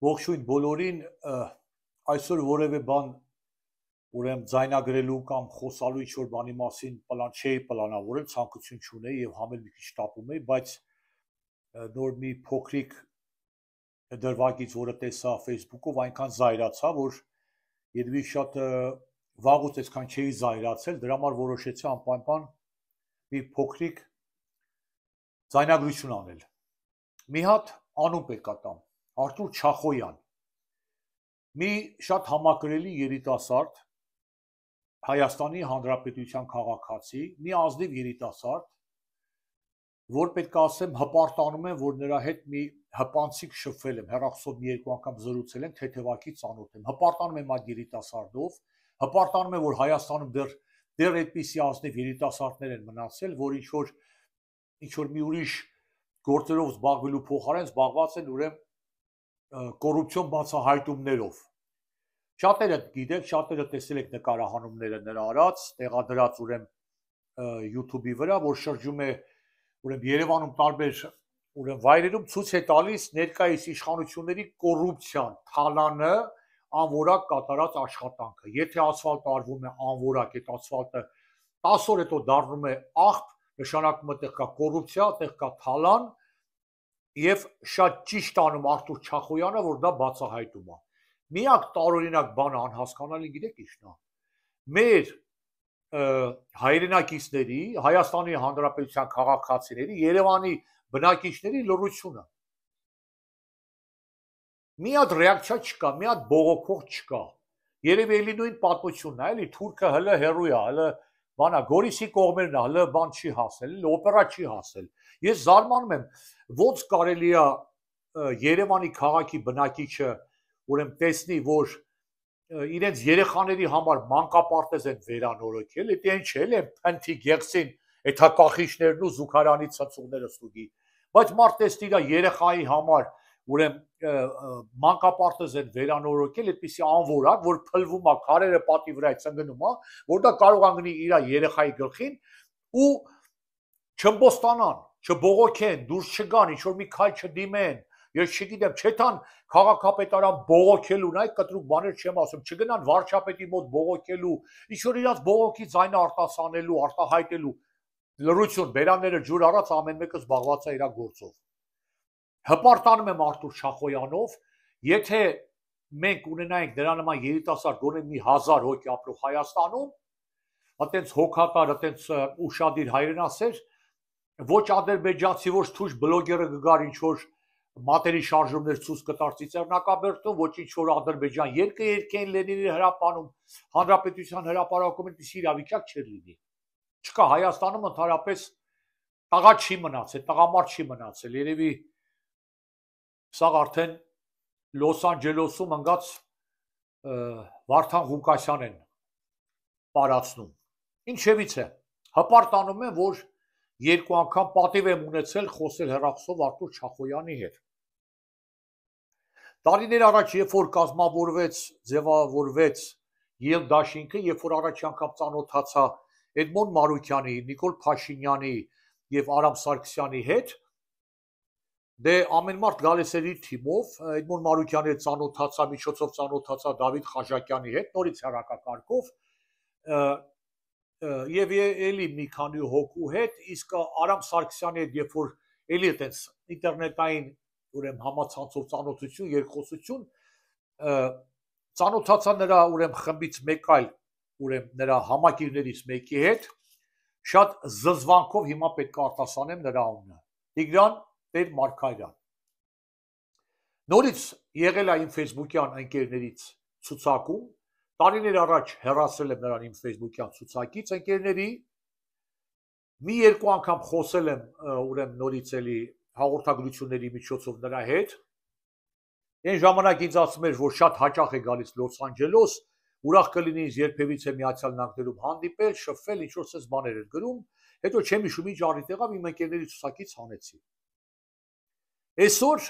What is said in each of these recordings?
Ողջույն բոլորին, այսօր որևէ բան ուրեմն ձայնագրելու կամ խոսալու ինչ-որ բանի մասին չէի պլանավորել, ցանկություն չունեի եւ համել մի քիչ շտապում էի, բայց նոր մի փոքրիկ դրվագից, որը տեսա Facebook-ով, այնքան զայրացա, որ երևի շատ վաղուց այսքան չէի զայրացել, դրա համար որոշեցի անպայման մի փոքրիկ ձայնագրություն անել։ Մի հատ անուն պետք է տամ, Արտուր Չախոյան, մի շատ համակրելի երիտասարդ, Հայաստանի Հանրապետության քաղաքացի, մի ազնիվ երիտասարդ, որ պետք է ասեմ հպարտանում եմ, որ նրա հետ մի հպանցիկ շփվել եմ, հեռախոսով մի երկու անգամ զրուցել եմ, թեթևակի ծանոթ եմ, հպարտանում եմ այդ երիտասարդով, հպարտանում եմ, որ Հայաստանում դեռ այդպիսի ազնիվ երիտասարդներ են մնացել, որ ինչ-որ մի ուրիշ գործերով զբաղվելու փոխարեն զբաղված են ուրեմն կոռուպցիոն բացահայտումներով։ Շատերը գիտեք, շատերը տեսել եք նկարահանումները նրա արած, տեղադրած ուրեմն YouTube-ի վրա, որ շրջում է ուրեմն Երևանում տարբեր ուրեմն վայրերում ցույց է տալիս ներկայիս իշխանությունների կոռուպցիան, թալանը, անորակ կատարած աշխատանքը։ Եթե ասֆալտը արվում է անորակ, այդ ասֆալտը 10 օր հետո դառնում է աղբ, նշանակում է տեղ կա կոռուպցիա, տեղ կա թալան, եւ շատ ճիշտ անում Արտուր Չախոյանը, որ դա բացահայտում է։ Միակ տարօրինակ բանը անհասկանալի գիտեք ի՞նչն է։ Մեր հայրենակիցների, Հայաստանի Հանրապետության քաղաքացիների, Երևանի բնակիչների լռությունը։ Մի հատ ռեակցիա չկա, մի հատ բողոքող չկա։ Երևի էլի նույն պատմությունն է, էլի թուրքը հələ հերույ է, հələ բանա Գորիսի կողմերն է, հələ բան չի հասել, օպերա չի հասել։ Ես զարմանում եմ, ոնց կարելի է Երևանի քաղաքի բնակիչը ուրեմն տեսնի, որ իրենց երեխաների համար մանկապարտեզ են վերանորոգել, դա ինչ է, փնթի գեղցին, այդ հակախիչներն ու զուգարանի ցածուղները ստուգի։ Բայց մարդ տեսնի իր երեխայի համար ուրեմն մանկապարտեզ են վերանորոգել, այդպիսի անորակ, որ փլվում է, քարերը պատի վրա ծնգնում է, որ դա կարող է գնի իր երեխայի գլխին ու չմբոստանան, չբողոքեն, դուրս չգան, ինչ-որ մի քայլ չդիմեն, ես չգիտեմ, չեթան քաղաքապետարան բողոքելուն, այ կտրուկ բաներ չեմ ասում, չգնան վարչապետի մոտ բողոքելու, ինչ-որ իրաց բողոքի ձայնը արտասանելու, արտահայտելու, լռություն, բերանները ջուր առած ամեն մեկը զբաղված է իր գործով։ Հպարտանում եմ Արտուր Չախոյանով, եթե մենք ունենայինք դրա նման երիտասարդ գոնե մի 1000 հոգի ապրող Հայաստանում, այտենց հոգատար, այտենց ուշադիր հայրենասեր, ոչ ադրբեջանցի, ոչ թուրք բլոգերը գգար ինչ-որ մատերի շարժումներ ցույց կտար Ծիծեռնակաբերդում, ոչ ինչ-որ Ադրբեջան երկեն Լենինի հրապանում, Հանրապետության հրապարակում այդպիսի իրավիճակ չէր լինի։ Չկա Հայաստանում ընդհանրապես տղա չի մնացել, տղամարդ չի մնացել, երևի սա արդեն Լոս Անջելեսում ընկած Վարդան Ղուկասյան են պարացնում։ Ինչևից է, հպարտանում եմ, որ երկու անգամ պատիվ եմ ունեցել խոսել հեռախոսով Արտուր Չախոյանի հետ։ Տարիներ առաջ, երբ որ կազմավորվեց, ձևավորվեց ԵԼ դաշինքը, երբ որ առաջի անգամ ծանոթացա Էդմոն Մարուկյանի, Նիկոլ Փաշինյանի եւ Արամ Սարգսյանի հետ, դե ամեն մարդ գալիս էր իր թիմով, Էդմոն Մարուկյանի հետ ծանոթացա, միջոցով ծանոթացա Դավիթ Խաչատյանի հետ, նորից հեռակակարգով, եւ էլի մի քանի հոգու հետ, իսկ Արամ Սարգսյանի հետ, երբ որ էլի այդպես ինտերնետային ուրեմն համացանցով ծանոթություն, երկխոսություն, ծանոթացա նրա ուրեմն խմբից մեկ այլ ուրեմն նրա համակիրներից մեկի հետ, շատ զզվանքով հիմա պետք է արտասանեմ նրա անունը։ Տիգրան Տեր-Մարգարյան։ Նորից եղել է իմ Facebook-յան ընկերներից ցուցակում, տարիներ առաջ հեռացրել եմ նրան իմ Facebook-յան ցուցակից ընկերների, մի երկու անգամ խոսել եմ ուրեմն նորից էլի հաղորդագրությունների միջոցով նրա հետ։ Այն ժամանակ ինձ ասում էր, որ շատ հաճախ է գալիս Լոս Անջելես, ուրախ կլինի ինձ երբևիցե Միացյալ Նահանգներում հանդիպել, շփվել, ինչ-որ ցես բաներ էր գրում, հետո չեմ հիշում ինչ առիթ եղավ, իմ ընկերների ցուցակից հանեցի։ Այսօր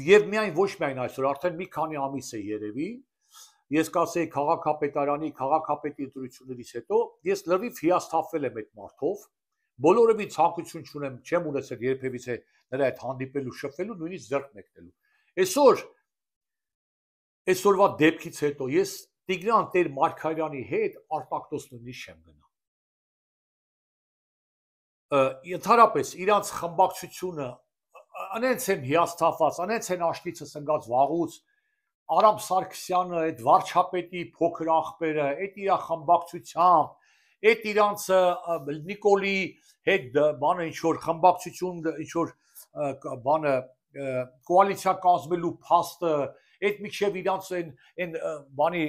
եւ միայն ոչ միայն այսօր, արդեն մի քանի ամիս է երևի, ես կասեի քաղաքապետարանի, քաղաքապետի ընտրություններից հետո, ես լրիվ հիասթափվել եմ այդ մարդով, բոլորովին ցանկություն չունեմ, չեմ ունեցել երբևիցե նրա հետ հանդիպելու, շփվելու, նույնիսկ ձեռք մեկնելու։ Այսօրվա դեպքից հետո ես Տիգրան Տեր Մարգարյանի հետ արտակտոսնունի չեմ գնա։ Ընդհանրապես իրանց խմբակցությունը անենց են հիասթափված, անենց են աշտիցը սնգած վաղուց, Արամ Սարգսյանը, այդ վարչապետի փոքր աղբերը, այդ իր խմբակցությամբ, այդ իրանց Նիկոլի հետ բանը ինչ որ խմբակցություն, ինչ որ բանը կոալիցիա կազմելու փաստը, այդ միջև իրանց այն բանի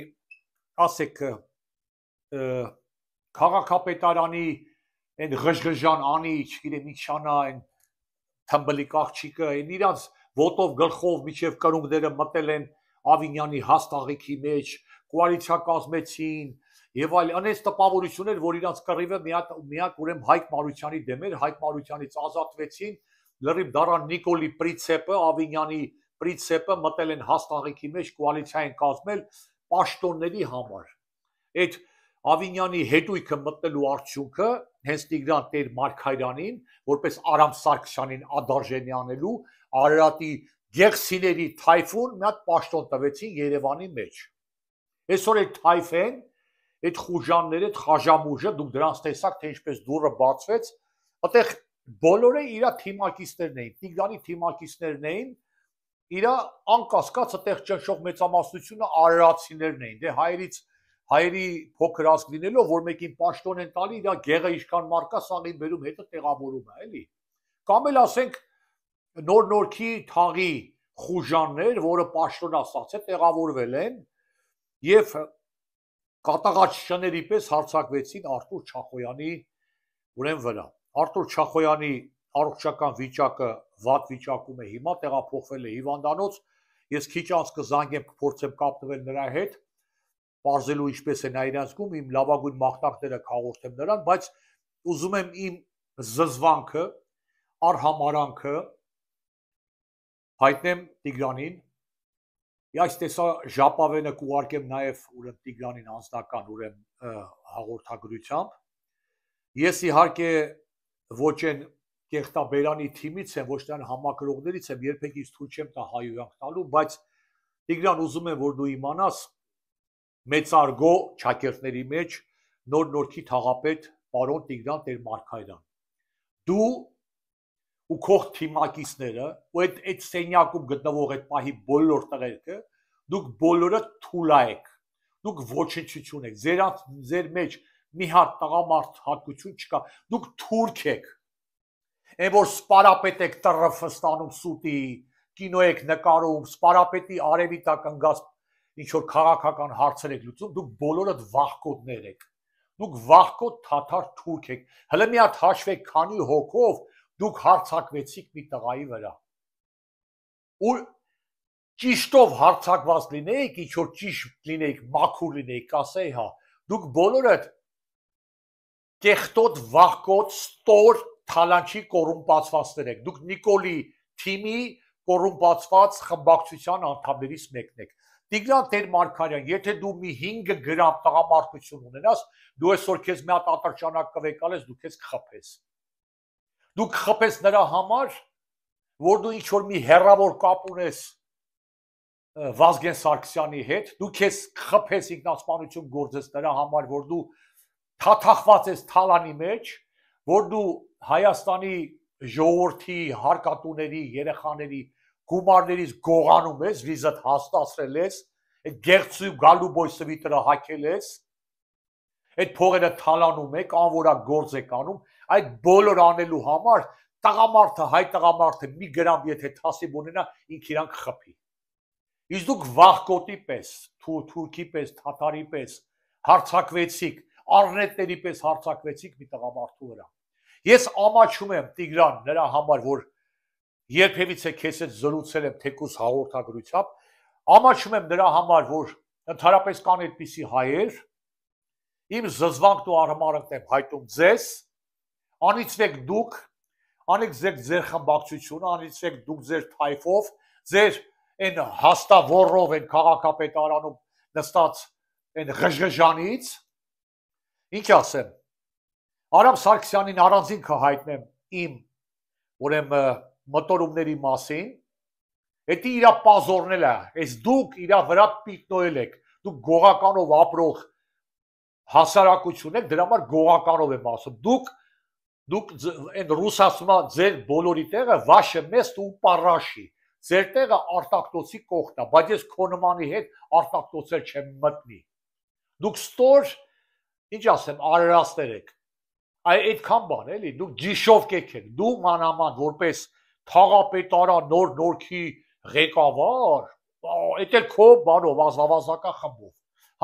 ասեք քաղաքապետարանի այն ղժղժան անի, չգիտեմ ինչանա, այն թմբլիկ աղջիկը, այն իրանց ոտով գլխով միջև կրունկները մտել են Ավինյանի հաստաղիքի մեջ, կոալիցիա կազմեցին եւ այլ անես տպավորություններ, որ իրանց կռիվը միակ ուրեմն Հայկ Մարությանի դեմ էր, Հայկ Մարությանից ազատվեցին, լրիվ դարան Նիկոլի պրինցիպը, Ավինյանի պրինցիպը մտել են հաստաղիքի մեջ, կոալիցիա են կազմել պաշտոնների համար։ Այդ Ավինյանի հետույքը մտնելու արդյունքը հենց Տիգրան Տեր Մարգարյանին, որպես Արամ Սարգսյանին ադարժենի անելու, Արարատի գեղսիների թայֆուն մի հատ պաշտոն տվեցին Երևանի մեջ։ Այսօր այդ թայֆեն, այդ խուժանները, այդ խաժամուժը, դուք դրանց տեսաք, թե ինչպես դուռը բացվեց, այդտեղ բոլորը իր թիմակիցներն էին, Տիգրանի թիմակիցներն էին, իր անկասկած այդտեղ ճնշող մեծամասնությունը արարացիներն էին։ Դե հայերի փոքր ազգ լինելով, որ մեկին պաշտոն են տալի, իր գեղը ինչքան մարկա, սաղին բերում հետը տեղավորում է, էլի։ Կամ էլ ասենք նոր-նորքի թաղի խուժաններ, որը պաշտոնասաց է, տեղավորվել են եւ կատաղած շների պես հարձակվեցին Արտուր Չախոյանի ուրեմն վրա։ Արտուր Չախոյանի առողջական վիճակը վատ վիճակում է հիմա, տեղափոխվել է հիվանդանոց։ Ես քիչ անց կզանգեմ, կփորձեմ կապվել նրա հետ, բարձելու ինչպես է նա իրեն զգում, իմ լավագույն մաղթանքները կհաղորդեմ նրան, բայց ուզում եմ իմ զզվանքը, արհամարանքը հայտնեմ Տիգրանին։ Այս տեսա ժապավենը կուղարկեմ նաև ուրեմն Տիգրանին անձնական ուրեմն հաղորդագրությամբ։ Ես իհարկե ոչ այն կեղտաբերանի թիմից եմ, ոչ նրան համակրողներից եմ, երբեք ինձ թույլ չեմ տա հայոյանք տալու, բայց Տիգրան ուզում եմ, որ դու իմանաս մեծարգո ճակերտների մեջ նոր-նորքի թաղապետ պարոն Տիգրան Տեր Մարգարյան։ Դու ու քո թիմակիցները, ու այդ սենյակում գտնվող այդ պահի բոլոր տղերքը, դուք բոլորը թուլա եք, դուք ոչնչություն եք, ձեր մեջ մի հատ տղամարդ հատկություն չկա, դուք թուրք եք, այն որ սպարապետ եք տրֆստանում սուտի, կինո եք նկարում, սպարապետի արևի տակ ընկած ինչ-որ քաղաքական հարցեր եք լուծում, դուք բոլորդ վախկոտներ եք, դուք վախկոտ թաթար թուրք եք, հլը մի հատ հաշվեք քանի հոգով դուք հարցակվեցիք մի տղայի վրա, ու ճիշտով հարցակված լինեիք, ինչ-որ ճիշտ լինեիք, մաքուր լինեիք, կասեի հա, դուք բոլորդ կեղտոտ, վախկոտ, ստոր, թալանչի կոռումպացվածներ եք, դուք Նիկոլի թիմի կոռումպացված խմբակցության անդամներից մեկն եք։ Տիգրան Տեր Մարգարյան, եթե դու մի 5 գրամ տղամարդություն ունենաս, դու այսօր քեզ մի հատ ատրճանակ կվեկալես, դու քեզ կխփես։ Դու կխփես նրա համար, որ դու ինչ-որ մի հեռավոր կապ ունես Վազգեն Սարգսյանի հետ, դու քեզ կխփես ինքնասպանություն գործես նրա համար, որ դու թաթախված ես թալանի մեջ, որ դու Հայաստանի ժողովրդի հարկատուների, երեխաների գումարներից գողանում ես, վիզդ հաստացրել ես, այդ գեղցու գալուբոյ սվիտերը հագել ես, այդ փողերը թալանում եք, անորակ գործ եք անում, այդ բոլոր անելու համար տղամարդը, հայ տղամարդը մի գրամ եթե թասիբ ունենա, ինք իրան կխփի։ Իսկ դուք վախկոտի պես, թուրքի պես, թաթարի պես հարցակվեցիք, առնետների պես հարցակվեցիք մի տղամարդու վրա։ Ես ամաչում եմ Տիգրան նրա համար, որ երբևիցե քեզ հետ զրուցել եմ թեկուզ հաղորդագրությամբ, ամաչում եմ նրա համար, որ ընդհանրապես կան այդպիսի հայեր, իմ զզվանքն ու արհամարհանքն եմ հայտնում ձեզ, անիծվեք դուք, անիծվեք ձեր խմբակցությունը, անիծվեք դուք ձեր թայֆով, ձեր այն հաստավորով այն քաղաքապետարանում նստած այն ղժղժանից, ինչ ասեմ, Արամ Սարգսյանին առանձին կհայտնեմ իմ ուրեմն մտորումների մասին, Էդի իրա պազորնել է, այս դուք իրա վրա պիտնոել եք, դուք գողականով ապրող հասարակություն եք, դրա համար գողականով եմ ասում, դուք այն ռուսացումա ձեր բոլորի տեղը վաշը մեծ ու պարաշի, ձեր տեղը արտակտոցի կողքն է, բայց ես քո նմանի հետ արտակտոցել չեմ մտնի, դուք ստոր, ինչ ասեմ, արարածներ եք, այդքան բան էլի, դուք ջիշովկեք եք, դու մանաման որպես թաղապետարան նոր նորքի ղեկավար, էդ էլ քո բանով, ազնվազնական խմբով,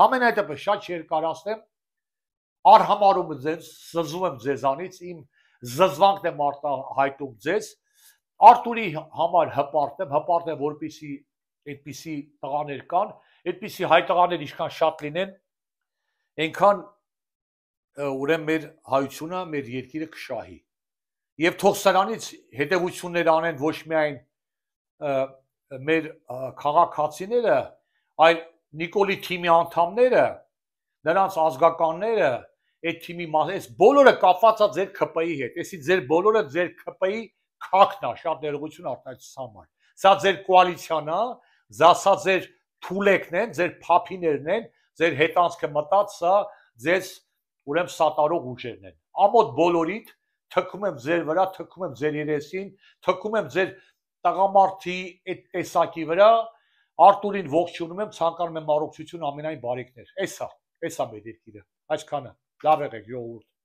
համենայնդեպս շատ չերկարացնեմ, արհամարում ձեզ, զզվում եմ ձեզանից, իմ զզվանքն եմ արտահայտում ձեզ, Արտուրի համար հպարտ եմ, որպեսզի այդպիսի տղաներ կան, այդպիսի հայ տղաներ ինչքան շատ լինեն, այնքան ուրեմն մեր հայությունը, մեր երկիրը կշահի։ Եվ թող սրանից հետևություններ անեն ոչ միայն մեր քաղաքացիները, այլ Նիկոլի թիմի անդամները, նրանց ազգականները, այդ թիմի այս բոլորը կապված է ձեր ԿՊ-ի հետ, այսի ձեր բոլորը ձեր ԿՊ-ի քակն է, շատ ներողություն արտահայտության համար։ Սա ձեր կոալիցիան է, սա ձեր թուլեկն են, ձեր փափիներն են, ձեր հետանցքը մտած, սա ձեզ ուրեմն սատարող ուժերն են։ Ամոթ բոլորիդ թքում եմ ձեր վրա, թքում եմ ձեր երեսին, թքում եմ ձեր տղամարդի այդ տեսակի վրա, Արտուրին ողջունում եմ, ցանկանում եմ առողջություն, ամենայն բարիքներ։ Էսա մեր երկիրը, այսքանը, լավ եղեք ժողովուրդ։